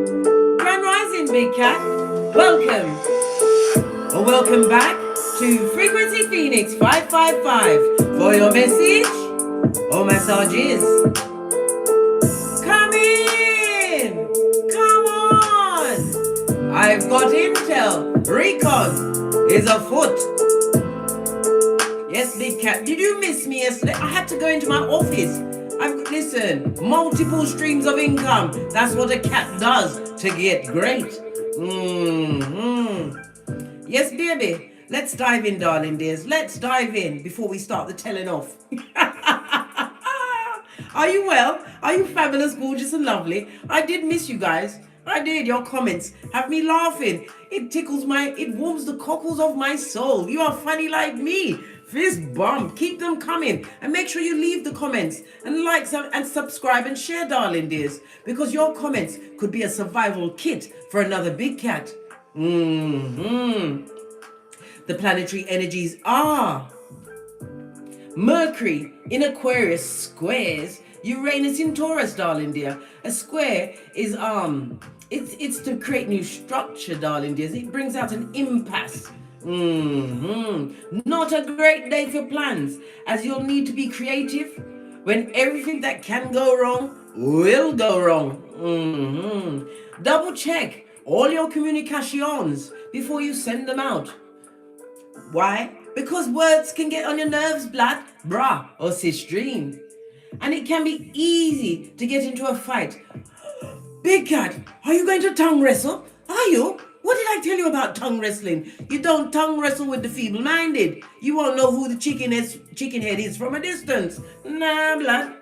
Grand Rising, Big Cat. Welcome. Or welcome back to Frequency Phoenix 555 for your message or massages. Come in. Come on. I've got intel. Recon is afoot. Yes, Big Cat. Did you miss me yesterday? I had to go into my office. Listen, multiple streams of income. That's what a cat does to get great. Yes, baby. Let's dive in, darling dears. Let's dive in before we start the telling off. Are you well? Are you fabulous, gorgeous, and lovely? I did miss you guys. I did. Your comments have me laughing. It tickles it warms the cockles of my soul. You are funny like me. Fist bump. Keep them coming. And make sure you leave the comments and like and subscribe and share, darling dears. Because your comments could be a survival kit for another big cat. The planetary energies are Mercury in Aquarius squares Uranus in Taurus, darling dear. A square is it's to create new structure, darling dears. It brings out an impasse. Not a great day for plans, as you'll need to be creative when everything that can go wrong will go wrong. Double check all your communications before you send them out. Why? Because words can get on your nerves, blood, brah, or sistrine. And it can be easy to get into a fight. Big Cat, are you going to tongue wrestle? Are you? What did I tell you about tongue wrestling? You don't tongue wrestle with the feeble-minded. You won't know who the chicken head is from a distance. Nah, blood.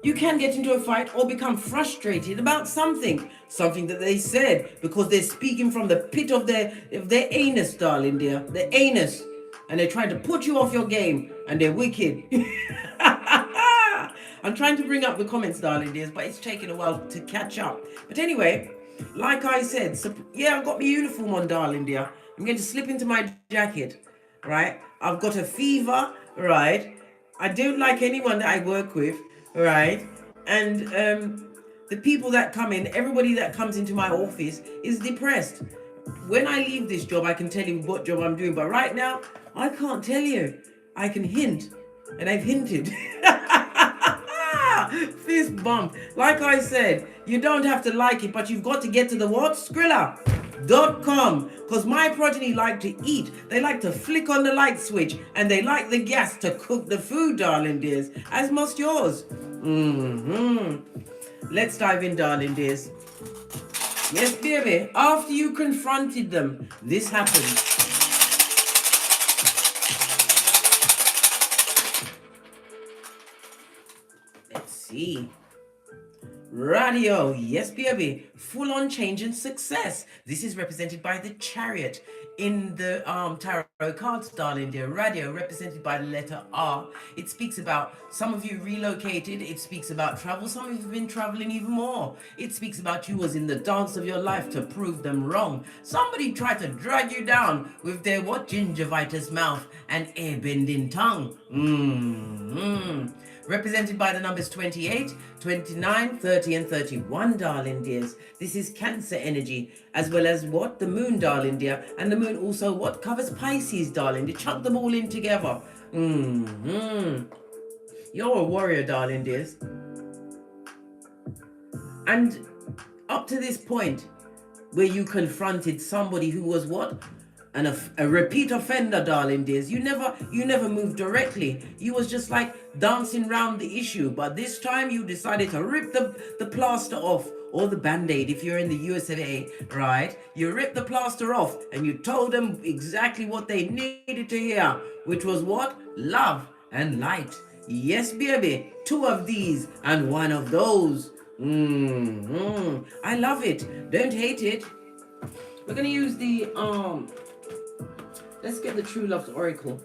You can get into a fight or become frustrated about something that they said, because they're speaking from the pit of their anus, darling dear, the anus, and they're trying to put you off your game, and they're wicked. I'm trying to bring up the comments, darling dears, but it's taking a while to catch up. But anyway, like I said, yeah, I've got my uniform on, darling dear. I'm going to slip into my jacket, right? I've got a fever, right? I don't like anyone that I work with, right? And the people that come in, everybody that comes into my office is depressed. When I leave this job, I can tell you what job I'm doing, but right now I can't tell you. I can hint, and I've hinted. Fist bump. Like I said, you don't have to like it, but you've got to get to the what? Skrilla.com, because my progeny like to eat. They like to flick on the light switch, and they like the gas to cook the food, darling dears, as must yours. Let's dive in, darling dears. Yes, baby. After you confronted them, this happened. Let's see. Radio, yes, baby. Full on change and success. This is represented by the Chariot in the tarot cards, darling dear. Radio represented by the letter R. It speaks about some of you relocated. It speaks about travel. Some of you have been traveling even more. It speaks about you was in the dance of your life to prove them wrong. Somebody tried to drag you down with their what? Gingivitis mouth and air-bending tongue. Represented by the numbers 28, 29, 30, and 31, darling dears. This is Cancer energy, as well as what? The moon, darling dear. And the moon also what? Covers Pisces, darling dear. Chuck them all in together. You're a warrior, darling dears. And up to this point, where you confronted somebody who was what? A repeat offender, darling dears. You never moved directly. You was just like dancing around the issue. But this time you decided to rip the plaster off, or the band-aid if you're in the USA, right? You ripped the plaster off and you told them exactly what they needed to hear, which was what? Love and light. Yes, baby. 2 of these and 1 of those. I love it. Don't hate it. We're gonna use the let's get the True Love's Oracle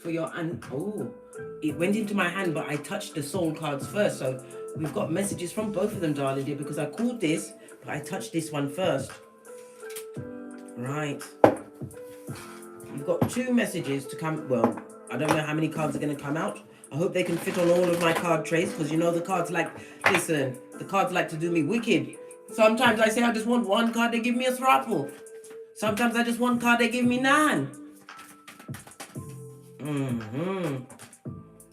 for your, and oh, it went into my hand, but I touched the soul cards first. So we've got messages from both of them, darling dear, because I called this, but I touched this one first. Right. You've got 2 messages to come. Well, I don't know how many cards are going to come out, I hope they can fit on all of my card trays, because you know the cards like, listen, the cards like to do me wicked. Sometimes I say I just want one card, they give me a throuple. Sometimes I just want card, they give me none.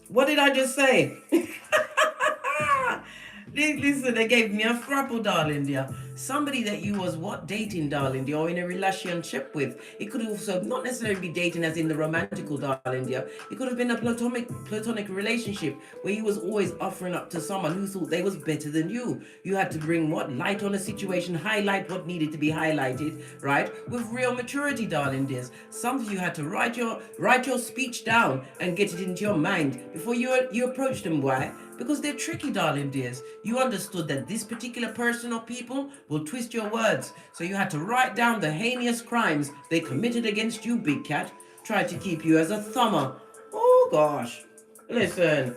What did I just say? Listen, they gave me a throuple, darling dear. Somebody that you was what? Dating, darling dear, or in a relationship with. It could also not necessarily be dating as in the romantical, darling dear. It could have been a platonic relationship where you was always offering up to someone who thought they was better than you. You had to bring what? Light on a situation, highlight what needed to be highlighted, right? With real maturity, darling dears. Some of you had to write your speech down and get it into your mind before you approach them. Why? Because they're tricky, darling dears. You understood that this particular person or people will twist your words. So you had to write down the heinous crimes they committed against you, big cat. Tried to keep you as a thumber. Oh, gosh. Listen.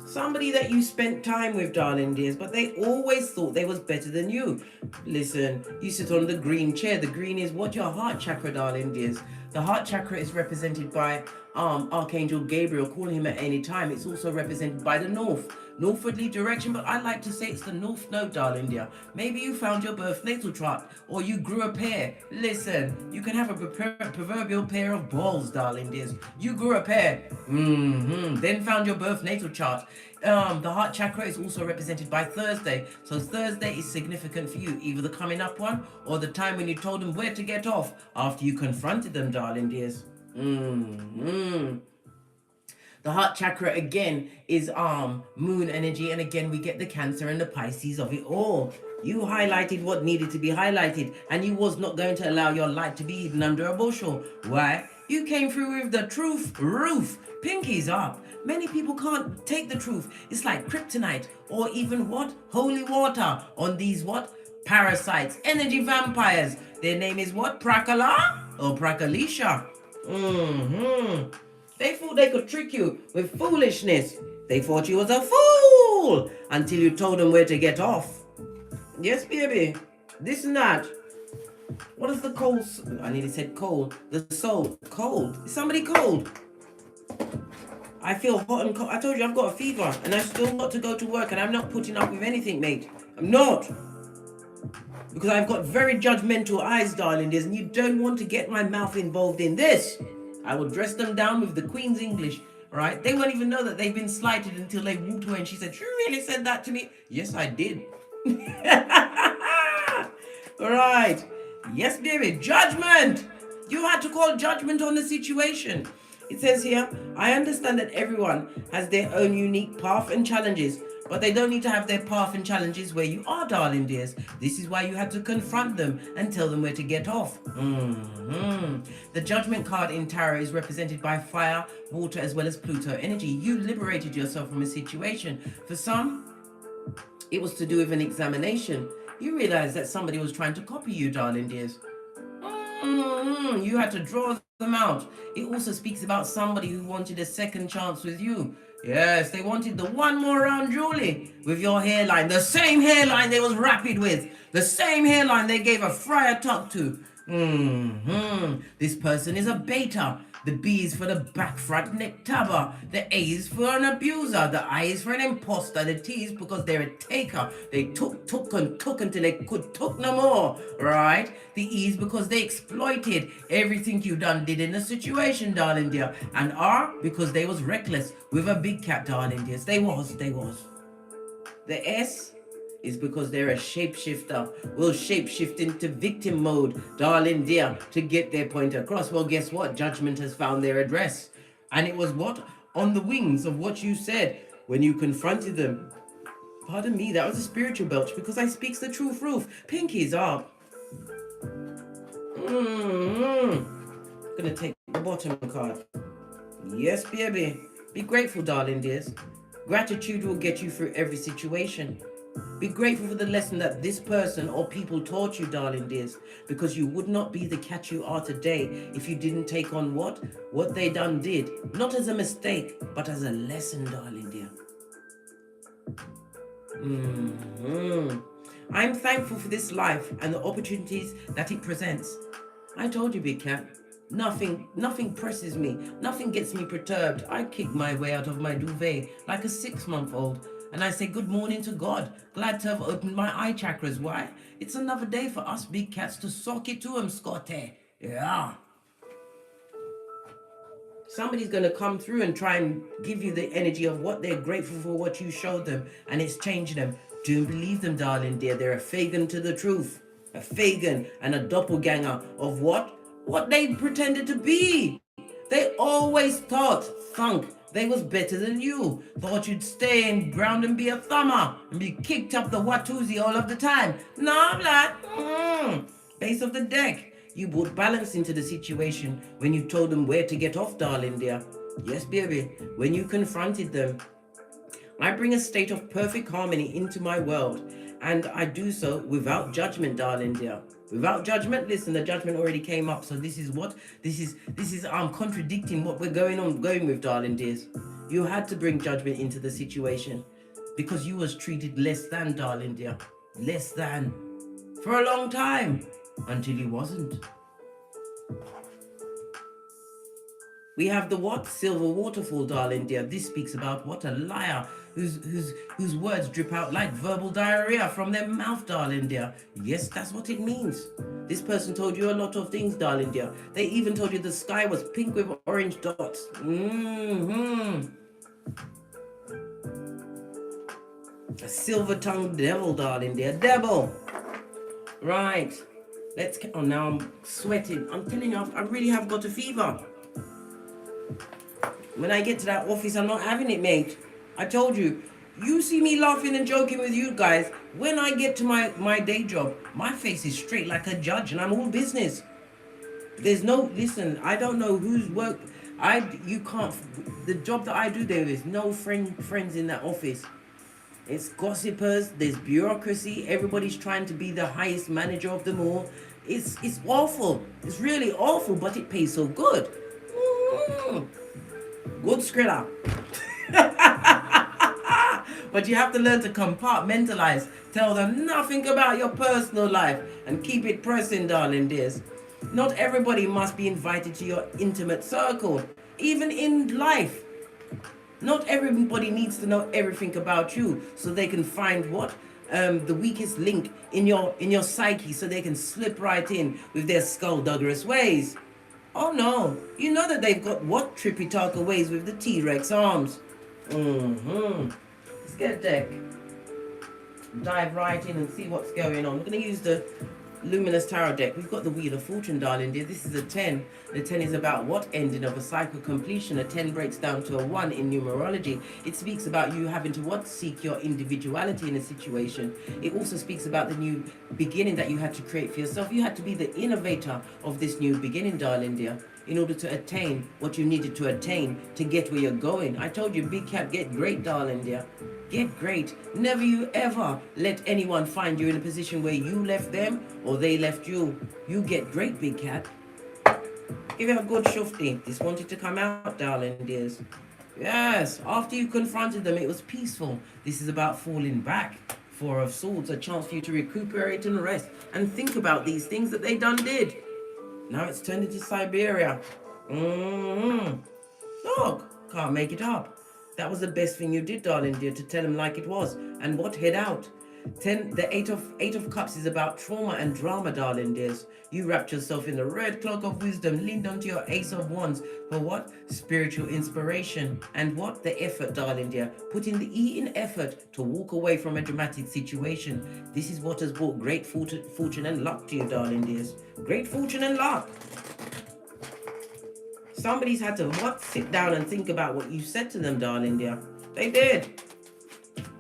Somebody that you spent time with, darling dears, but they always thought they was better than you. Listen, you sit on the green chair. The green is what? Your heart chakra, darling dears. The heart chakra is represented by Archangel Gabriel. Call him at any time. It's also represented by the northwardly direction, but I like to say it's the north node, darling dear. Maybe you found your birth natal chart, or you grew a pair. Listen, you can have a proverbial pair of balls, darling dears. You grew a pair, then found your birth natal chart. The heart chakra is also represented by Thursday. So Thursday is significant for you, either the coming up one or the time when you told them where to get off after you confronted them, darling dears. The heart chakra again is moon energy, and again we get the Cancer and the Pisces of it all. You highlighted what needed to be highlighted, and you was not going to allow your light to be hidden under a bushel. Why? You came through with the truth roof. Pinkies up. Many people can't take the truth. It's like kryptonite, or even what? Holy water on these what? Parasites, energy vampires. Their name is what? Prakala or Prakalisha. They thought they could trick you with foolishness. They thought you was a fool until you told them where to get off. Yes, baby. This and that. What is the cold? I nearly said cold. The soul. Cold. Is somebody cold? I feel hot and cold. I told you I've got a fever and I've still got to go to work, and I'm not putting up with anything, mate. I'm not. Because I've got very judgmental eyes, darling, and you don't want to get my mouth involved in this. I will dress them down with the Queen's English, right? They won't even know that they've been slighted until they walked away and she said, "You really said that to me?" Yes, I did. All right. Yes, baby. Judgment. You had to call judgment on the situation. It says here, I understand that everyone has their own unique path and challenges, but they don't need to have their path and challenges where you are, darling dears. This is why you had to confront them and tell them where to get off. The Judgment card in Tarot is represented by fire, water, as well as Pluto energy. You liberated yourself from a situation. For some, it was to do with an examination. You realized that somebody was trying to copy you, darling dears. You had to draw them out. It also speaks about somebody who wanted a second chance with you. Yes, they wanted the one more round Julie with your hairline. The same hairline they was rapid with. The same hairline they gave a friar tuck to. This person is a beta. The B is for the back front neck tabber. The A is for an abuser. The I is for an imposter. The T is because they're a taker. They took until they could took no more. Right? The E is because they exploited everything you did in the situation, darling dear. And R because they was reckless with a big cat, darling dears. They was. The S is because they're a shapeshifter. Will shapeshift into victim mode, darling dear, to get their point across. Well, guess what? Judgment has found their address. And it was what? On the wings of what you said when you confronted them. Pardon me, that was a spiritual belch because I speaks the truth roof. Pinkies up. Gonna take the bottom card. Yes, baby. Be grateful, darling dears. Gratitude will get you through every situation. Be grateful for the lesson that this person or people taught you, darling dears, because you would not be the cat you are today if you didn't take on what they did, not as a mistake, but as a lesson, darling dear. I'm thankful for this life and the opportunities that it presents. I told you, big cat, Nothing presses me. Nothing gets me perturbed. I kick my way out of my duvet like a 6-month-old. And I say good morning to God. Glad to have opened my eye chakras. Why? It's another day for us big cats to sock it to 'em, Scotty. Yeah. Somebody's going to come through and try and give you the energy of what they're grateful for, what you showed them, and it's changing them. Don't believe them, darling dear. They're a Fagin to the truth. A Fagin and a doppelganger of what? What they pretended to be. They always thunk they was better than you. Thought you'd stay in ground and be a thumber and be kicked up the Watusi all of the time. Nah, blood. Base of the deck. You brought balance into the situation when you told them where to get off, darling dear. Yes, baby. When you confronted them. I bring a state of perfect harmony into my world, and I do so without judgment, darling dear. Without judgment. Listen, the judgment already came up, so this is I'm contradicting what we're going with, darling dears. You had to bring judgment into the situation because you was treated less than, darling dear. Less than. For a long time. Until you wasn't. We have the what? Silver waterfall, darling dear. This speaks about what? A liar whose words drip out like verbal diarrhea from their mouth, darling dear. Yes, that's what it means. This person told you a lot of things, darling dear. They even told you the sky was pink with orange dots. A silver-tongued devil, darling dear. Devil. Right. Now I'm sweating. I'm telling you, I really have got a fever. When I get to that office, I'm not having it, mate. I told you. You see me laughing and joking with you guys. When I get to my day job, my face is straight like a judge and I'm all business. There's no, listen, I don't know whose work, the job that I do, there is no friends in that office. It's gossipers, there's bureaucracy, everybody's trying to be the highest manager of them all. It's awful. It's really awful, but it pays so good. Good skrilla. But you have to learn to compartmentalize. Tell them nothing about your personal life and keep it pressing, darling dears. Not everybody must be invited to your intimate circle, even in life. Not everybody needs to know everything about you so they can find what? The weakest link in your psyche so they can slip right in with their skullduggerous ways. Oh no, you know that they've got what trippy talker ways with the T-Rex arms. Let's get a deck. Dive right in and see what's going on. We're going to use the Luminous Tarot deck. We've got the Wheel of Fortune, darling dear. This is a 10. The 10 is about what? Ending of a cycle, completion. A 10 breaks down to a 1 in numerology. It speaks about you having to what? Seek your individuality in a situation. It also speaks about the new beginning that you had to create for yourself. You had to be the innovator of this new beginning, darling dear, in order to attain what you needed to attain to get where you're going. I told you, big cat, get great, darling dear. Get great. Never you ever let anyone find you in a position where you left them or they left you. You get great, big cat. Give it a good shufti. This wanted to come out, darling dears. Yes, after you confronted them, it was peaceful. This is about falling back. Four of Swords, a chance for you to recuperate and rest and think about these things that they done did. Now it's turned into Siberia. Dog, can't make it up. That was the best thing you did, darling dear, to tell him like it was. And what? Head out. The eight of Cups is about trauma and drama, darling dears. You wrapped yourself in the red cloak of wisdom, leaned onto your Ace of Wands for what? Spiritual inspiration. And what? The effort, darling dear. Put in the E in effort to walk away from a dramatic situation. This is what has brought great fortune and luck to you, darling dears. Great fortune and luck. Somebody's had to what? Sit down and think about what you said to them, darling dear. They did.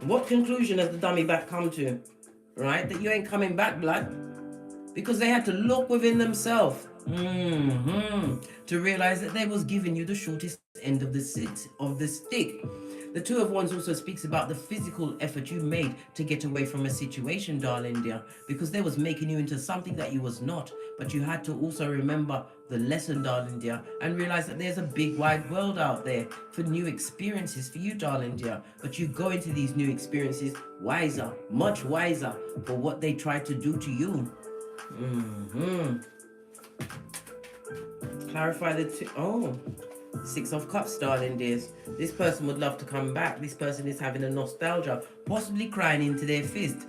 What conclusion has the dummy back come to? Right? That you ain't coming back, blood. Because they had to look within themselves. To realize that they was giving you the shortest end of the stick. The Two of Wands also speaks about the physical effort you made to get away from a situation, darling dear, because they was making you into something that you was not. But you had to also remember the lesson, darling dear, and realize that there's a big wide world out there for new experiences for you, darling dear. But you go into these new experiences wiser, much wiser for what they tried to do to you. Clarify the two. Oh, Six of Cups, darling dears. This person would love to come back. This person is having a nostalgia, possibly crying into their fist.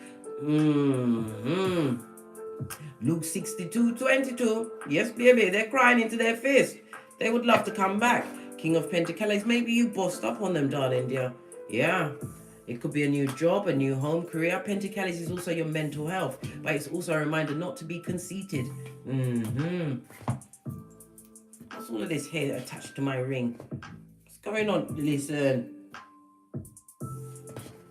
Luke 62:22. Yes, baby, they're crying into their fist. They would love to come back. King of Pentacles, maybe you bossed up on them, darling dear. Yeah. It could be a new job, a new home, career. Pentacles is also your mental health, but it's also a reminder not to be conceited. What's all of this hair attached to my ring? What's going on? Listen.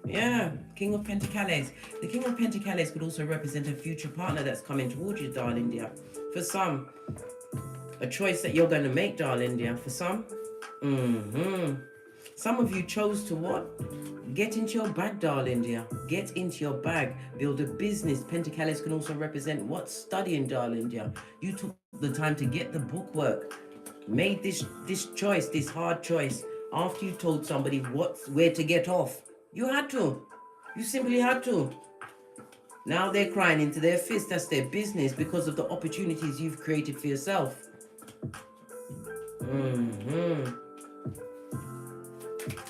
Yeah, King of Pentacles. The King of Pentacles could also represent a future partner that's coming towards you, darling dear. For some, a choice that you're going to make, darling dear. For some, some of you chose to what? Get into your bag, darling dear. Get into your bag. Build a business. Pentacles can also represent what? Studying, darling dear. You took the time to get the bookwork. Made this choice, this hard choice, after you told somebody where to get off. You had to. You simply had to. Now they're crying into their fist. That's their business because of the opportunities you've created for yourself.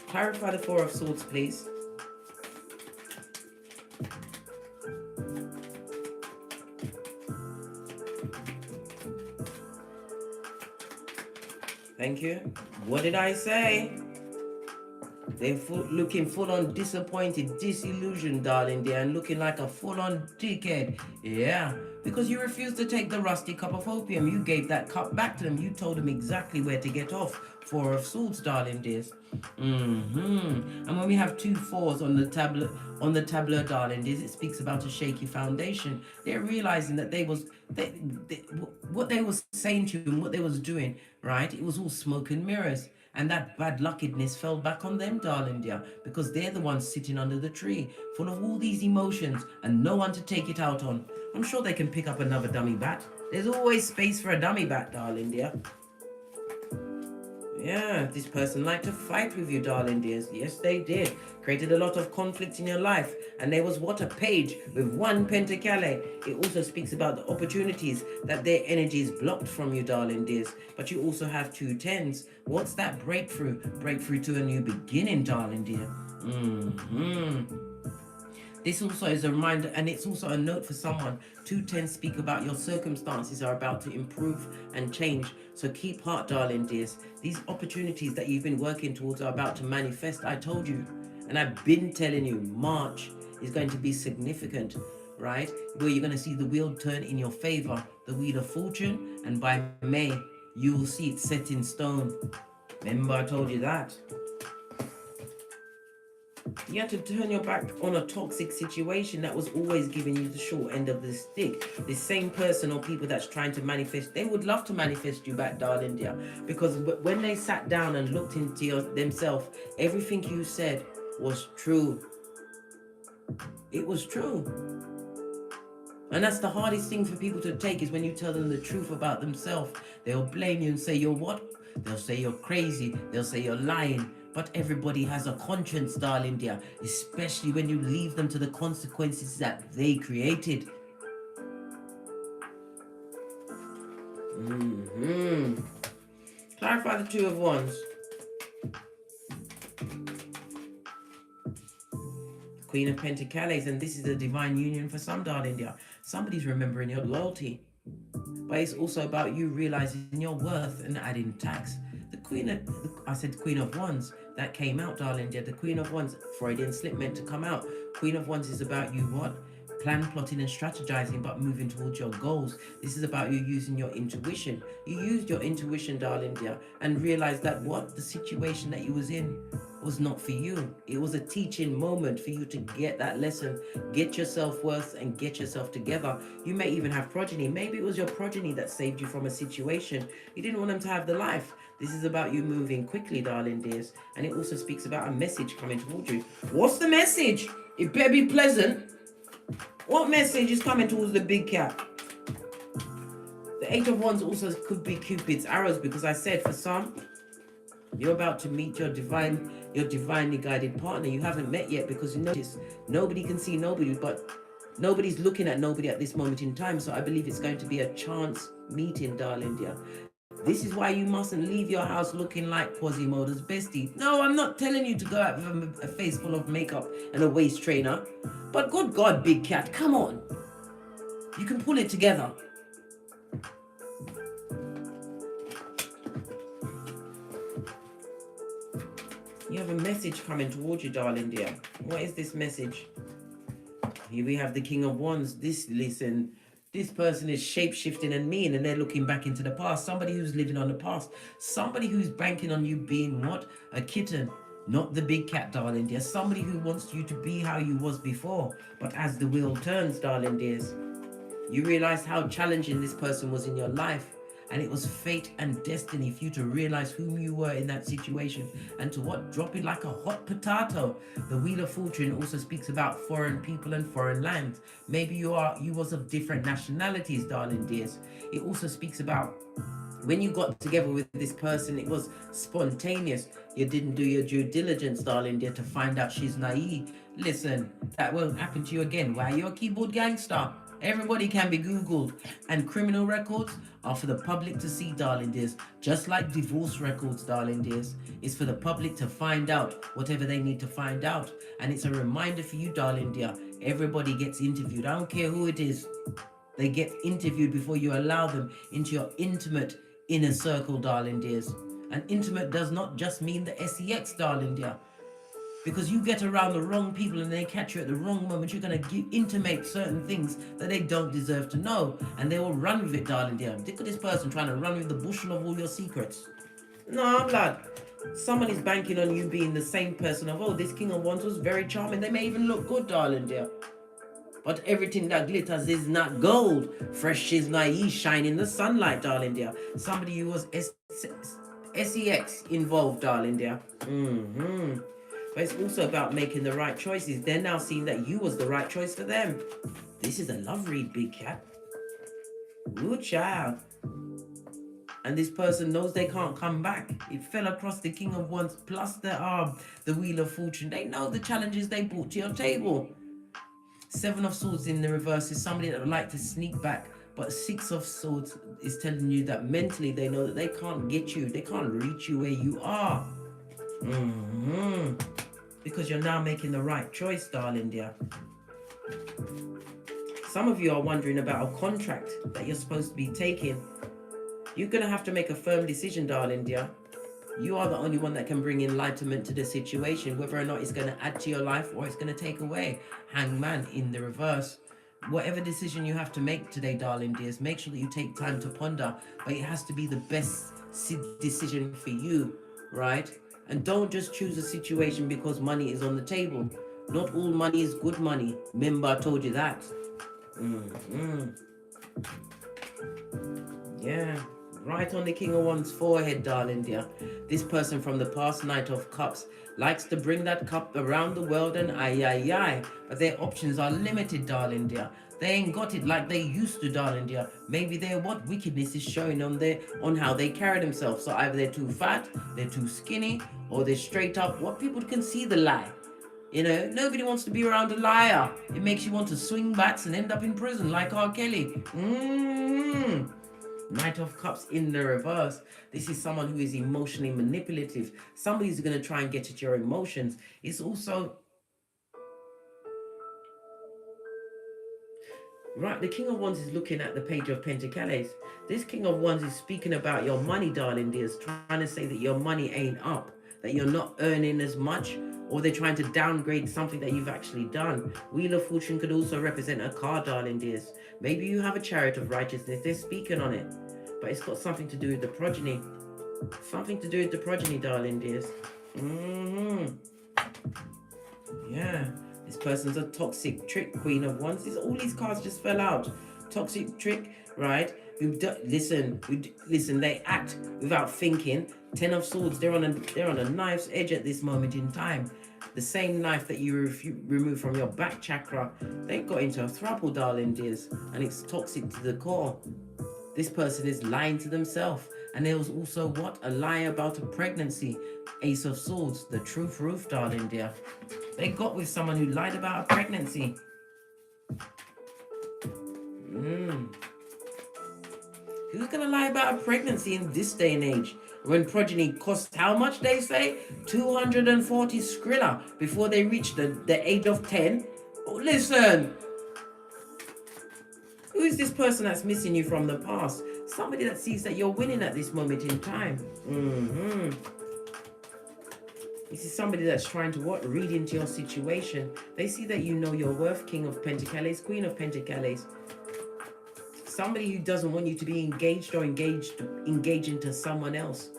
Clarify the Four of Swords, please. Thank you. What did I say? They're looking full-on disappointed, disillusioned, darling dear, and looking like a full-on dickhead. Yeah, because you refused to take the rusty cup of opium. You gave that cup back to them. You told them exactly where to get off. Four of Swords, darling dears. And when we have 2 4s on the tableau, darling dears, it speaks about a shaky foundation. They're realizing that what they was saying to you and what they was doing, right? It was all smoke and mirrors. And that bad luckiness fell back on them, darling dear, because they're the ones sitting under the tree, full of all these emotions and no one to take it out on. I'm sure they can pick up another dummy bat. There's always space for a dummy bat, darling dear. Yeah, this person liked to fight with you, darling dears. Yes, they did. Created a lot of conflict in your life. And there was what? A page with 1 pentacle. It also speaks about the opportunities that their energy is blocked from you, darling dears. But you also have 2 10s. What's that breakthrough? Breakthrough to a new beginning, darling dear. This also is a reminder, and it's also a note for someone. 2 10s speak about your circumstances are about to improve and change. So keep heart, darling dears. These opportunities that you've been working towards are about to manifest. I told you, and I've been telling you, March is going to be significant, right? Where you're going to see the wheel turn in your favor, the wheel of fortune, and by May, you will see it set in stone. Remember I told you that? You had to turn your back on a toxic situation that was always giving you the short end of the stick. The same person or people that's trying to manifest, they would love to manifest you back, darling dear. Because when they sat down and looked into themselves, everything you said was true. It was true. And that's the hardest thing for people to take, is when you tell them the truth about themselves. They'll blame you and say you're what? They'll say you're crazy. They'll say you're lying. But everybody has a conscience, darling dear, especially when you leave them to the consequences that they created. Clarify the 2 of Wands. Queen of Pentacles, and this is a divine union for some, darling dear. Somebody's remembering your loyalty. But it's also about you realizing your worth and adding tax. The Queen of Wands, that came out, darling dear. The Queen of Wands, Freudian slip, meant to come out. Queen of Wands is about you what? Plan, plotting and strategizing, but moving towards your goals. This is about you using your intuition. You used your intuition, darling dear, and realized that what? The situation that you was in was not for you. It was a teaching moment for you to get that lesson, get your self-worth and get yourself together. You may even have progeny. Maybe it was your progeny that saved you from a situation. You didn't want them to have the life. This is about you moving quickly, darling dears. And it also speaks about a message coming towards you. What's the message? It better be pleasant. What message is coming towards the big cat? The 8 of Wands also could be Cupid's arrows, because I said for some, you're about to meet your divinely guided partner. You haven't met yet, because you notice nobody can see nobody, but nobody's looking at nobody at this moment in time. So I believe it's going to be a chance meeting, darling dear. This is why you mustn't leave your house looking like Quasimodo's bestie. No, I'm not telling you to go out with a face full of makeup and a waist trainer. But good God, big cat, come on. You can pull it together. You have a message coming towards you, darling dear. What is this message? Here we have the King of Wands. This person is shape-shifting and mean, and they're looking back into the past. Somebody who's living on the past. Somebody who's banking on you being what? A kitten, not the big cat, darling dear. Somebody who wants you to be how you was before. But as the wheel turns, darling dears, you realize how challenging this person was in your life. And it was fate and destiny for you to realize whom you were in that situation. And to what? Drop it like a hot potato. The Wheel of Fortune also speaks about foreign people and foreign lands. Maybe you was of different nationalities, darling dears. It also speaks about when you got together with this person, it was spontaneous. You didn't do your due diligence, darling dear, to find out she's naive. Listen, that won't happen to you again. Why? You're a keyboard gangster. Everybody can be Googled. And criminal records are for the public to see, darling dears. Just like divorce records, darling dears. It's for the public to find out whatever they need to find out. And it's a reminder for you, darling dear. Everybody gets interviewed. I don't care who it is. They get interviewed before you allow them into your intimate inner circle, darling dears. And intimate does not just mean the sex, darling dear. Because you get around the wrong people and they catch you at the wrong moment, you're going to intimate certain things that they don't deserve to know. And they will run with it, darling dear. Look at this person trying to run with the bushel of all your secrets. No, blood. Somebody's banking on you being the same person of, oh, this King of Wands was very charming. They may even look good, darling dear. But everything that glitters is not gold. Fresh is naive, shine in the sunlight, darling dear. Somebody who was sex involved, darling dear. But it's also about making the right choices. They're now seeing that you was the right choice for them. This is a love read, big cat. Good child. And this person knows they can't come back. It fell across the King of Wands plus the Wheel of Fortune. They know the challenges they brought to your table. Seven of Swords in the reverse is somebody that would like to sneak back. But Six of Swords is telling you that mentally they know that they can't get you. They can't reach you where you are. Because you're now making the right choice, darling dear. Some of you are wondering about a contract that you're supposed to be taking. You're going to have to make a firm decision, darling dear. You are the only one that can bring enlightenment to the situation, whether or not it's going to add to your life or it's going to take away. Hangman in the reverse. Whatever decision you have to make today, darling dears, make sure that you take time to ponder. But it has to be the best decision for you, right? And don't just choose a situation because money is on the table. Not all money is good money. Remember, I told you that. Yeah. Right on the King of Wands forehead, darling dear. This person from the past, Knight of Cups, likes to bring that cup around the world and but their options are limited, darling dear. They ain't got it like they used to, darling dear. Maybe what wickedness is showing on how they carry themselves. So either they're too fat, they're too skinny, or they're straight up. What people can see the lie. You know, nobody wants to be around a liar. It makes you want to swing bats and end up in prison like R. Kelly. Knight of Cups in the reverse. This is someone who is emotionally manipulative. Somebody who's going to try and get at your emotions. It's also... Right, the King of Wands is looking at the Page of Pentacles. This King of Wands is speaking about your money, darling dears. Trying to say that your money ain't up. That you're not earning as much. Or they're trying to downgrade something that you've actually done. Wheel of Fortune could also represent a car, darling dears. Maybe you have a Chariot of Righteousness. They're speaking on it. But it's got something to do with the progeny. Something to do with the progeny, darling dears. Yeah. This person's a toxic trick, Queen of Wands. All these cards just fell out. Toxic trick, right? Listen, they act without thinking. Ten of Swords, they're on a knife's edge at this moment in time. The same knife that you remove from your back chakra, they got into a throuple, darling dears, and it's toxic to the core. This person is lying to themselves. And there was also what? A lie about a pregnancy. Ace of Swords, the truth roof, darling dear. They got with someone who lied about a pregnancy. Who's going to lie about a pregnancy in this day and age? When progeny costs how much, they say? 240 skrilla before they reach the age of 10. Oh, listen. Who is this person that's missing you from the past? Somebody that sees that you're winning at this moment in time. This is somebody that's trying to what? Read into your situation. They see that you know your worth. King of Pentacles, Queen of Pentacles. Somebody who doesn't want you to be engaged or engage into someone else.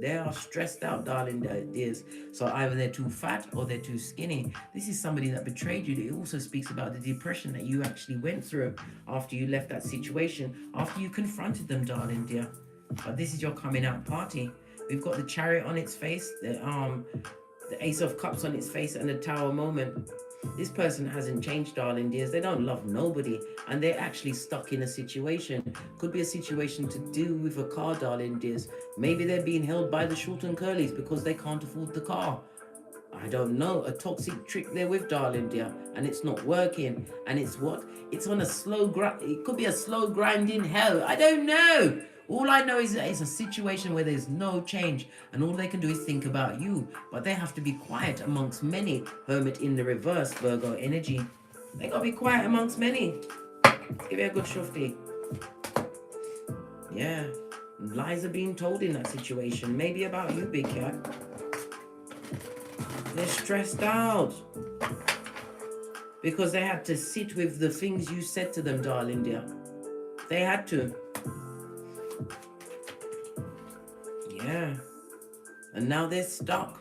They are stressed out, darling dears. So either they're too fat or they're too skinny. This is somebody that betrayed you. It also speaks about the depression that you actually went through after you left that situation, after you confronted them, darling dear. But this is your coming out party. We've got the Chariot on its face, the Ace of Cups on its face, and the Tower moment. This person hasn't changed, darling dears. They don't love nobody, and they're actually stuck in a situation. Could be a situation to do with a car, darling dears. Maybe they're being held by the short and curlies because they can't afford the car. I don't know. A toxic trick they're with, darling dear, and it's not working. And it's what? It's on a slow grind. It could be a slow grind in hell. I don't know. All I know is that it's a situation where there's no change, and all they can do is think about you. But they have to be quiet amongst many. Hermit in the reverse, Virgo energy. They gotta be quiet amongst many. Give it a good shufti. Yeah. Lies are being told in that situation. Maybe about you, big cat. They're stressed out. Because they had to sit with the things you said to them, darling dear. They had to. Yeah. And now they're stuck.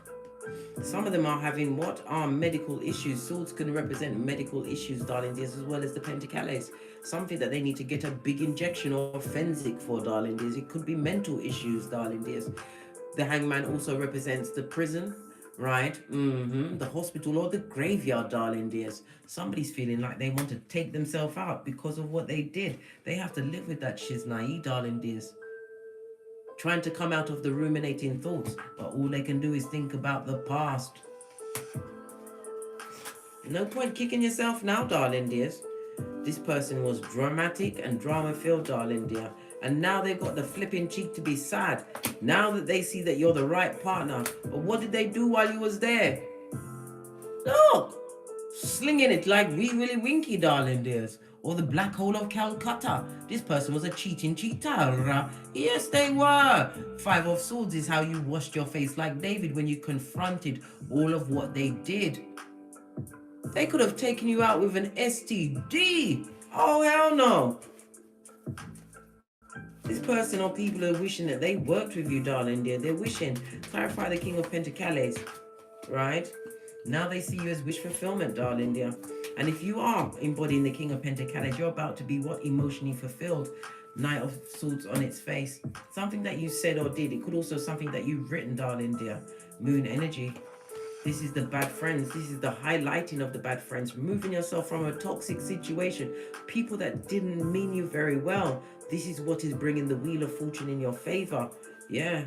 Some of them are having what are medical issues. Swords can represent medical issues, darling dears, as well as the Pentacles. Something that they need to get a big injection or Fensic for, darling dears. It could be mental issues, darling dears. The Hangman also represents the prison, right? The hospital or the graveyard, darling dears. Somebody's feeling like they want to take themselves out because of what they did. They have to live with that shiznai, darling dears. Trying to come out of the ruminating thoughts, but all they can do is think about the past. No point kicking yourself now, darling dears. This person was dramatic and drama-filled, darling dear. And now they've got the flipping cheek to be sad. Now that they see that you're the right partner. But what did they do while you was there? Look! Slinging it like Wee Willie Winky, darling dears. Or the Black Hole of Calcutta. This person was a cheating cheater. Yes, they were. 5 of Swords is how you washed your face like David when you confronted all of what they did. They could have taken you out with an STD. Oh, hell no. This person or people are wishing that they worked with you, darling dear. They're wishing. Clarify the King of Pentacles. Right? Now they see you as wish fulfillment, darling dear. And if you are embodying the King of Pentacles, you're about to be what? Emotionally fulfilled. Knight of Swords on its face. Something that you said or did. It could also something that you've written, darling dear. Moon energy. This is the bad friends. This is the highlighting of the bad friends. Removing yourself from a toxic situation. People that didn't mean you very well. This is what is bringing the Wheel of Fortune in your favor. Yeah.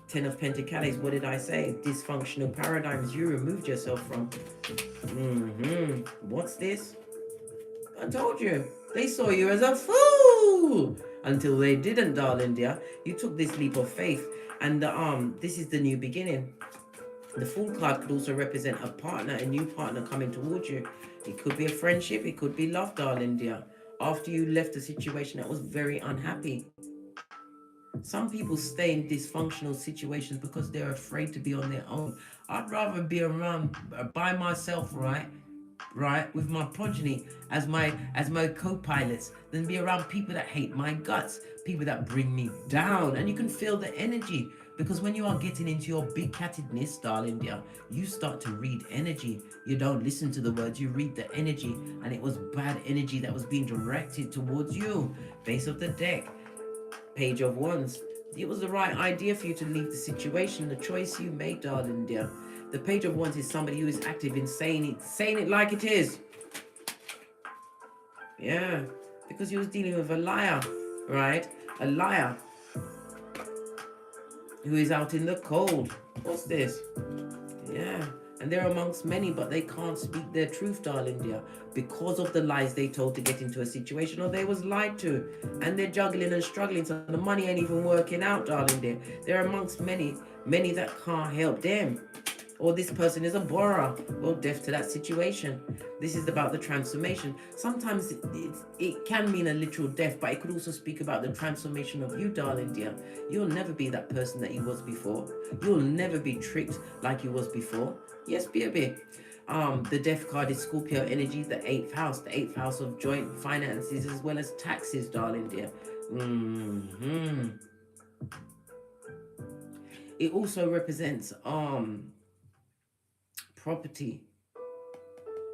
10 of Pentacles. What did I say? Dysfunctional paradigms you removed yourself from. What's this? I told you. They saw you as a fool. Until they didn't, darling dear. You took this leap of faith. And this is the new beginning. The Fool card could also represent a partner, a new partner coming towards you. It could be a friendship. It could be love, darling dear. After you left a situation that was very unhappy. Some people stay in dysfunctional situations because they're afraid to be on their own. I'd rather be around by myself, right, with my progeny as my co-pilots than be around people that hate my guts, people that bring me down. And you can feel the energy. Because when you are getting into your big cattedness, darling dear, you start to read energy. You don't listen to the words, you read the energy. And it was bad energy that was being directed towards you. Base of the deck, Page of Wands. It was the right idea for you to leave the situation, the choice you made, darling dear. The Page of Wands is somebody who is active in saying it like it is. Yeah, because he was dealing with a liar, right? A liar. Who is out in the cold. What's this? Yeah. And they're amongst many, but they can't speak their truth, darling dear, because of the lies they told to get into a situation, or they was lied to. And they're juggling and struggling, so the money ain't even working out, darling dear. They're amongst many, many that can't help them. Or this person is a borrower. Well, deaf to that situation. This is about the transformation. Sometimes it can mean a literal death, but it could also speak about the transformation of you, darling dear. You'll never be that person that you was before. You'll never be tricked like you was before. Yes, baby. The death card is Scorpio energy, the 8th house. The 8th house of joint finances as well as taxes, darling dear. It also represents property.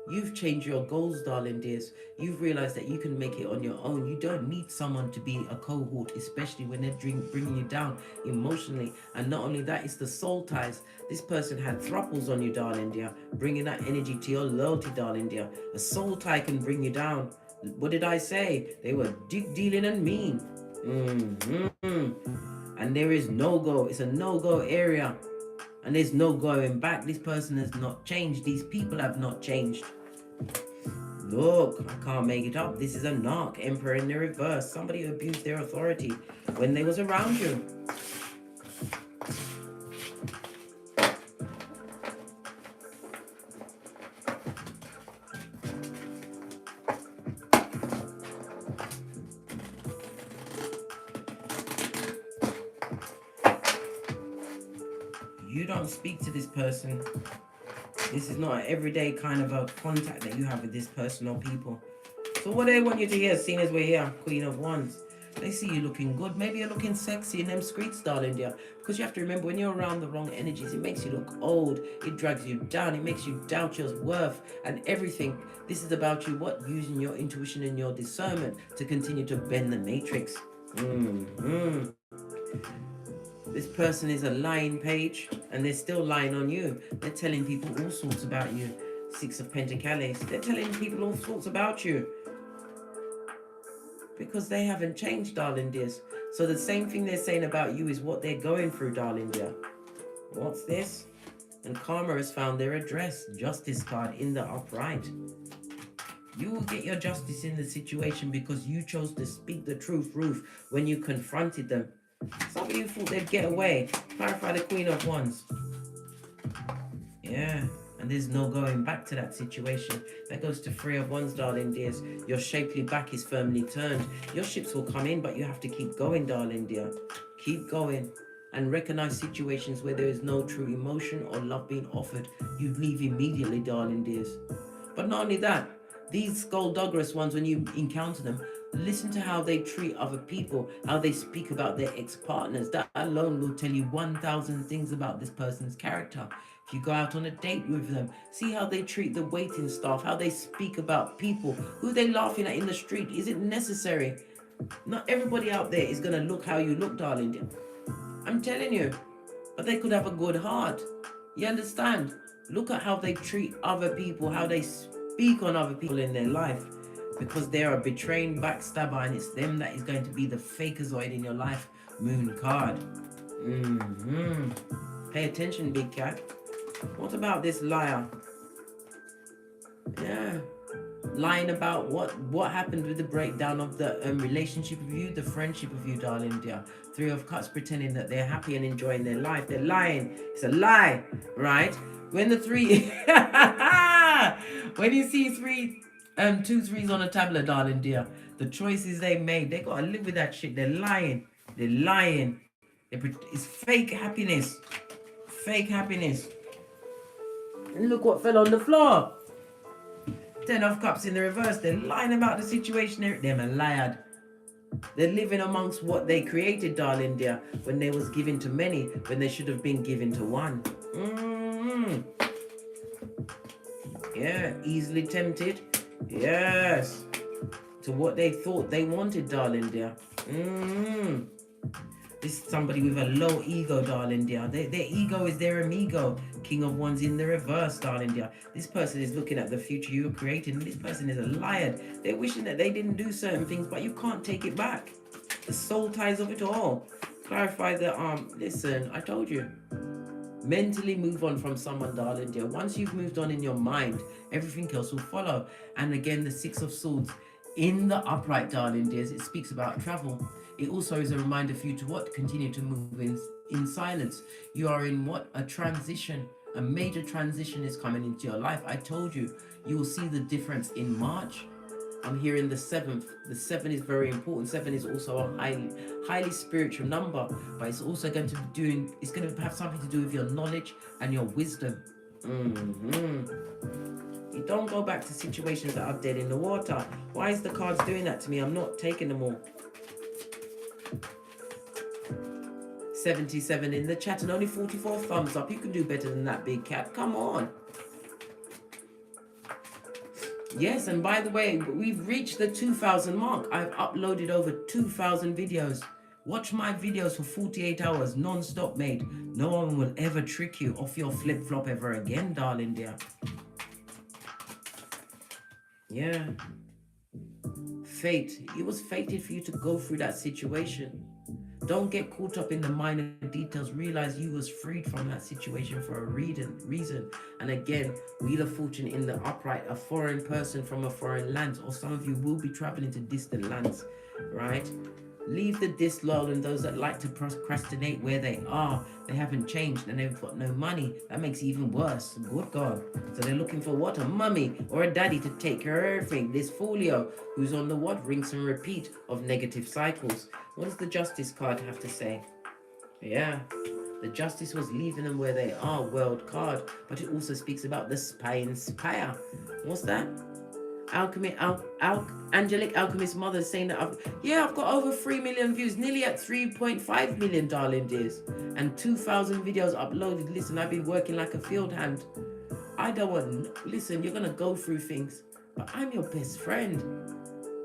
You've changed your goals, darling dears. You've realized that you can make it on your own. You don't need someone to be a cohort, especially when they're bringing you down emotionally. And not only that, it's the soul ties. This person had thruples on you, darling dear, bringing that energy to your loyalty, darling dear. A soul tie can bring you down. What did I say? They were dealing and mean. And there is no-go. It's a no-go area. And there's no going back. This person has not changed. These people have not changed. Look, I can't make it up. This is a narc, Emperor in the reverse. Somebody who abused their authority when they was around you. You don't speak to this person. This is not an everyday kind of a contact that you have with this person or people. So what they want you to hear, seeing as we're here, Queen of Wands, they see you looking good. Maybe you're looking sexy in them streets, darling dear. Because you have to remember, when you're around the wrong energies, it makes you look old. It drags you down. It makes you doubt your worth and everything. This is about you, using your intuition and your discernment to continue to bend the matrix. This person is a lying page, and they're still lying on you. They're telling people all sorts about you. 6 of Pentacles. They're telling people all sorts about you. Because they haven't changed, darling dears. So the same thing they're saying about you is what they're going through, darling dear. What's this? And Karma has found their address. Justice card in the upright. You will get your justice in the situation because you chose to speak the truth, Ruth, when you confronted them. Somebody who thought they'd get away. Clarify the Queen of Wands. Yeah, and there's no going back to that situation. That goes to 3 of Wands, darling dears. Your shapely back is firmly turned. Your ships will come in, but you have to keep going, darling dear. Keep going. And recognize situations where there is no true emotion or love being offered. You leave immediately, darling dears. But not only that, these skullduggerous ones, when you encounter them, listen to how they treat other people, how they speak about their ex-partners. That alone will tell you 1,000 things about this person's character. If you go out on a date with them, see how they treat the waiting staff, how they speak about people, who they laughing at in the street. Is it necessary? Not everybody out there is going to look how you look, darling. I'm telling you. But they could have a good heart. You understand? Look at how they treat other people, how they speak on other people in their life. Because they're a betraying backstabber, and it's them that is going to be the fakeazoid in your life. Moon card. Pay attention, big cat. What about this liar? Yeah. Lying about what happened with the breakdown of the relationship with you, the friendship with you, darling dear. 3 of Cups, pretending that they're happy and enjoying their life. They're lying. It's a lie, right? When the 3... when you see 2 3s on a tablet, darling dear, the choices they made, they gotta live with that shit. They're lying. They're lying. It's fake happiness. Fake happiness. And look what fell on the floor. 10 of Cups in the reverse. They're lying about the situation. They're a liar. They're living amongst what they created, darling dear, when they was given to many, when they should have been given to one. Yeah, easily tempted. Yes. To what they thought they wanted, darling dear. This is somebody with a low ego, darling dear. Their ego is their amigo. King of Wands in the reverse, darling dear. This person is looking at the future you created, and this person is a liar. They're wishing that they didn't do certain things, but you can't take it back. The soul ties of it all. Clarify the listen, I told you. Mentally move on from someone, darling dear. Once you've moved on in your mind, everything else will follow. And again, the Six of Swords in the upright, darling dears, it speaks about travel. It also is a reminder for you to what? Continue to move in silence. You are in what? A transition. A major transition is coming into your life. I told you, you will see the difference in March. I'm hearing the 7th. The 7 is very important. 7 is also a highly spiritual number, but it's also going to be doing, it's going to have something to do with your knowledge and your wisdom. You don't go back to situations that are dead in the water. Why is the cards doing that to me? I'm not taking them all. 77 in the chat and only 44 thumbs up. You can do better than that, big cat. Come on. Yes, and by the way, we've reached the 2,000 mark. I've uploaded over 2,000 videos. Watch my videos for 48 hours, non-stop, mate. No one will ever trick you off your flip-flop ever again, darling dear. Yeah. Fate. It was fated for you to go through that situation. Don't get caught up in the minor details. Realize you was freed from that situation for a reason. And again, Wheel of Fortune in the upright, a foreign person from a foreign land, or some of you will be traveling to distant lands, right? Leave the disloyal and those that like to procrastinate where they are. They haven't changed and they've got no money. That makes it even worse. Good God. So they're looking for what? A mummy or a daddy to take care of everything. This folio who's on the what? Rinse and repeat of negative cycles. What does the Justice card have to say? Yeah. The Justice was leaving them where they are. World card. But it also speaks about the spy inspire. What's that? Angelic Alchemist Mother saying that I've got over 3 million views, nearly at 3.5 million, darling dears, and 2,000 videos uploaded. Listen, I've been working like a field hand. I don't want, listen, you're gonna go through things, but I'm your best friend.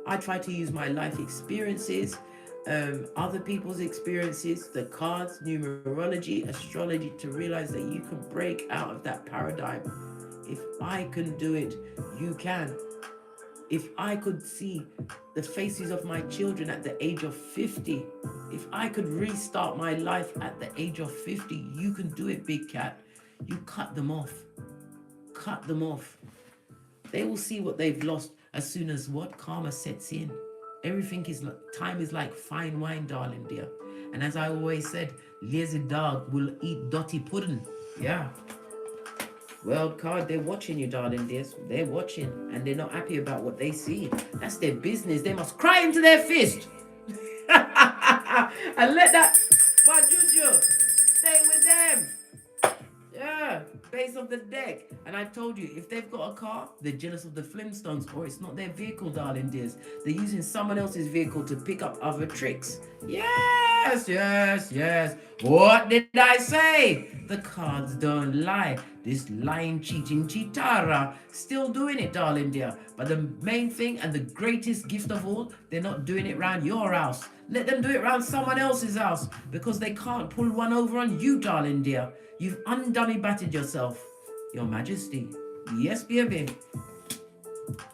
I try to use my life experiences, other people's experiences, the cards, numerology, astrology, to realize that you can break out of that paradigm. If I can do it, you can. If I could see the faces of my children at the age of 50, if I could restart my life at the age of 50, you can do it, big cat. You cut them off. Cut them off. They will see what they've lost as soon as what? Karma sets in. Everything is like, time is like fine wine, darling dear. And as I always said, lazy dog will eat dirty pudding. Yeah. World card, they're watching you, darling dears. They're watching and they're not happy about what they see. That's their business. They must cry into their fist. And let that Bajuju stay with them. Yeah, base of the deck. And I told you, if they've got a car, they're jealous of the Flintstones, or it's not their vehicle, darling dears. They're using someone else's vehicle to pick up other tricks. Yes, yes, yes. What did I say? The cards don't lie. This lying, cheating cheatara still doing it, darling dear. But the main thing and the greatest gift of all, they're not doing it around your house. Let them do it around someone else's house, because they can't pull one over on you, darling dear. You've undummy battered yourself, Your Majesty. Yes, baby.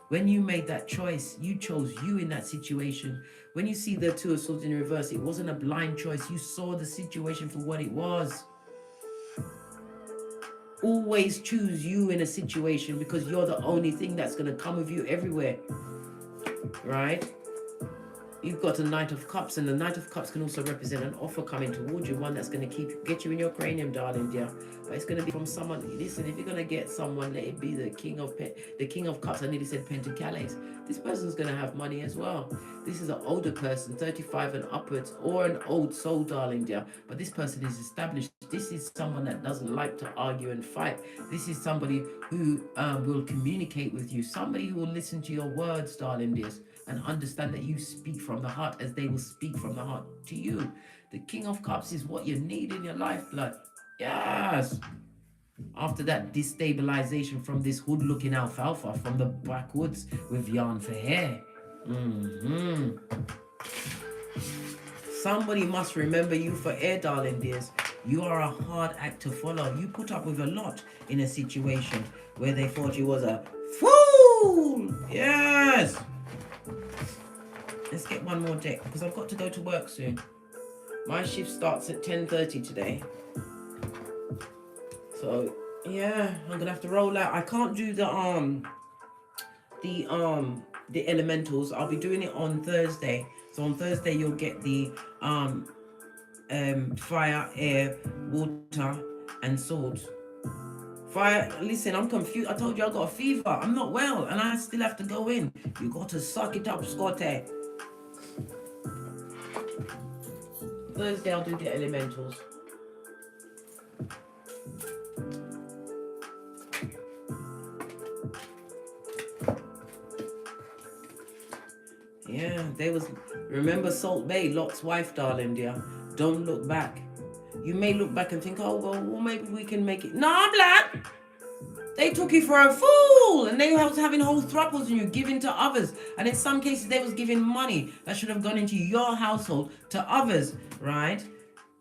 When you made that choice, you chose you in that situation. When you see the Two of Swords in reverse, it wasn't a blind choice. You saw the situation for what it was. Always choose you in a situation, because you're the only thing that's going to come with you everywhere. Right? You've got a Knight of Cups, and the Knight of Cups can also represent an offer coming towards you, one that's going to get you in your cranium, darling dear. But it's going to be from someone. Listen, if you're going to get someone, let it be the King of Cups. I nearly said Pentacles. This person's going to have money as well. This is an older person, 35 and upwards, or an old soul, darling dear. But this person is established. This is someone that doesn't like to argue and fight. This is somebody who will communicate with you. Somebody who will listen to your words, darling dears, and understand that you speak from the heart as they will speak from the heart to you. The King of Cups is what you need in your lifeblood. Yes. After that destabilization from this hood-looking alfalfa from the backwoods with yarn for hair. Somebody must remember you for air, darling dears. You are a hard act to follow. You put up with a lot in a situation where they thought you was a fool. Yes. Let's get one more deck, because I've got to go to work soon. My shift starts at 10:30 today. So yeah, I'm gonna have to roll out. I can't do the elementals. I'll be doing it on Thursday. So on Thursday you'll get the fire, air, water, and swords. Fire, listen, I'm confused. I told you I got a fever. I'm not well, and I still have to go in. You got to suck it up, Scotty. Thursday I'll do the elementals. Yeah, remember Salt Bay, Lot's wife, darling dear. Don't look back. You may look back and think, oh, well, maybe we can make it. Nah, black. They took you for a fool, and they was having whole thruples and you giving to others. And in some cases, they was giving money that should have gone into your household to others, right?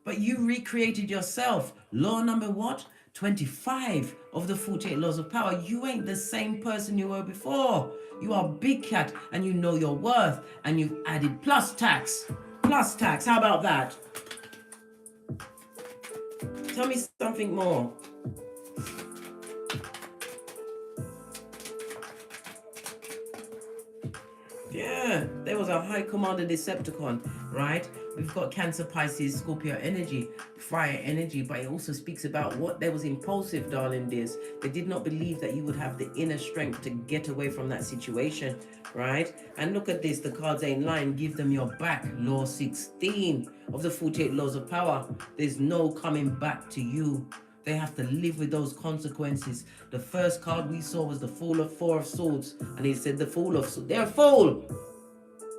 But you recreated yourself. Law number what? 25 of the 48 laws of power. You ain't the same person you were before. You are big cat and you know your worth, and you've added plus tax. Plus tax. How about that? Tell me something more. Yeah, there was a high commander Decepticon, right? We've got Cancer, Pisces, Scorpio energy, fire energy, but it also speaks about what there was impulsive, darling dears. They did not believe that you would have the inner strength to get away from that situation, right? And look at this, the cards ain't lying. Give them your back. Law 16 of the 48 laws of power. There's no coming back to you. They have to live with those consequences. The first card we saw was the Four of Swords. And he said the Fool of Swords. They're a fool.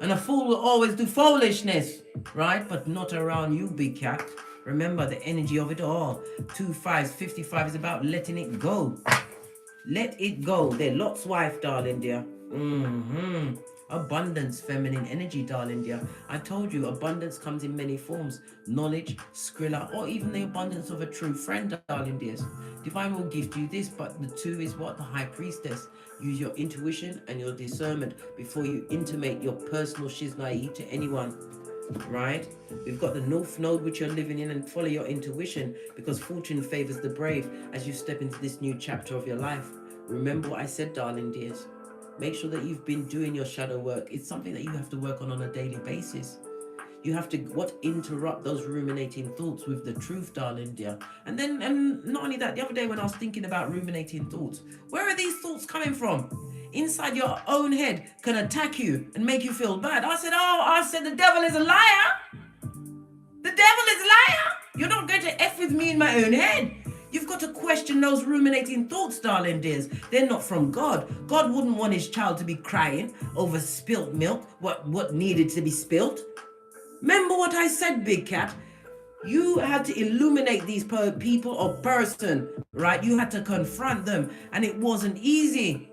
And a fool will always do foolishness, right? But not around you, big cat. Remember the energy of it all. 2 5s, 55 is about letting it go. Let it go. They're Lot's wife, darling dear. Abundance, feminine energy, darling dear. I told you, abundance comes in many forms. Knowledge, Skrilla, or even the abundance of a true friend, darling dears. Divine will gift you this, but the 2 is what? The High Priestess. Use your intuition and your discernment before you intimate your personal shiznai to anyone, right? We've got the North Node, which you're living in, and follow your intuition, because fortune favors the brave as you step into this new chapter of your life. Remember what I said, darling dears. Make sure that you've been doing your shadow work. It's something that you have to work on a daily basis. You have to interrupt those ruminating thoughts with the truth, darling dear. And not only that, the other day when I was thinking about ruminating thoughts, where are these thoughts coming from? Inside your own head can attack you and make you feel bad. I said the devil is a liar. The devil is a liar. You're not going to F with me in my own head. You've got to question those ruminating thoughts, darling dears. They're not from God. God wouldn't want his child to be crying over spilt milk, what needed to be spilt. Remember what I said, big cat? You had to illuminate these people or person, right? You had to confront them, and it wasn't easy.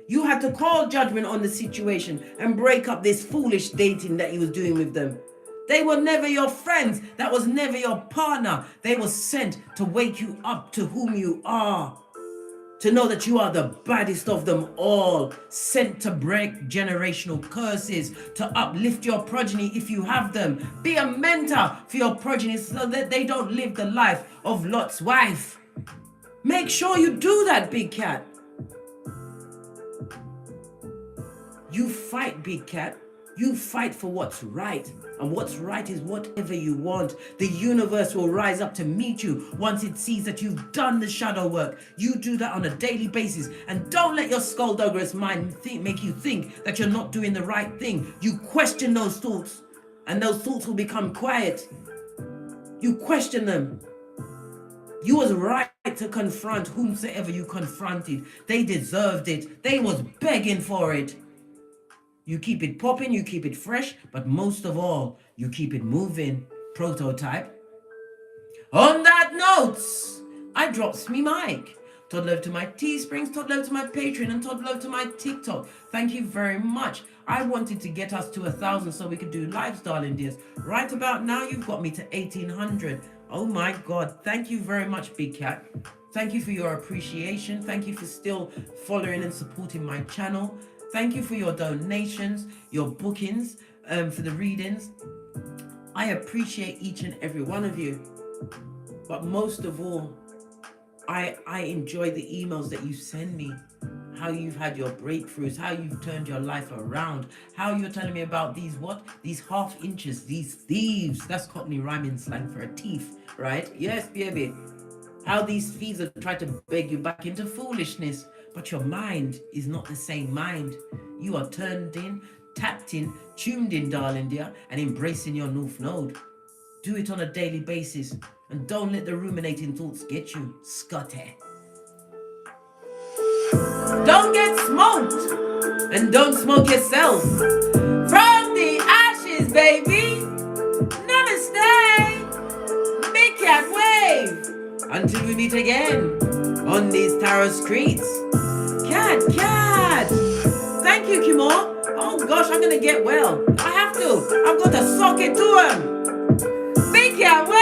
You had to call judgment on the situation and break up this foolish dating that you was doing with them. They were never your friends. That was never your partner. They were sent to wake you up to whom you are. To know that you are the baddest of them all. Sent to break generational curses. To uplift your progeny if you have them. Be a mentor for your progeny so that they don't live the life of Lot's wife. Make sure you do that, big cat. You fight, big cat. You fight for what's right. And what's right is whatever you want. The universe will rise up to meet you once it sees that you've done the shadow work. You do that on a daily basis. And don't let your skullduggerous mind make you think that you're not doing the right thing. You question those thoughts, and those thoughts will become quiet. You question them. You was right to confront whomsoever you confronted. They deserved it. They was begging for it. You keep it popping, you keep it fresh, but most of all, you keep it moving. Prototype. On that note, I drops me mic. Todd love to my Teesprings, Todd love to my Patreon, and Todd love to my TikTok. Thank you very much. I wanted to get us to 1,000 so we could do lives, darling dears. Right about now, you've got me to 1,800. Oh my God. Thank you very much, Big Cat. Thank you for your appreciation. Thank you for still following and supporting my channel. Thank you for your donations, your bookings, for the readings. I appreciate each and every one of you. But most of all, I enjoy the emails that you send me, how you've had your breakthroughs, how you've turned your life around, how you're telling me about these these half inches, these thieves. That's Cockney rhyming slang for a thief, right? Yes, baby. How these thieves have tried to beg you back into foolishness, but your mind is not the same mind. You are turned in, tapped in, tuned in, darling dear, and embracing your North Node. Do it on a daily basis, and don't let the ruminating thoughts get you, Scotty. Don't get smoked, and don't smoke yourself. From the ashes, baby. Namaste. Big cat wave. Until we meet again on these tarot streets. Cat. Thank you, Kimo. Oh gosh, I'm gonna get well. I have to. I've got to sock it to him. Big cat wave.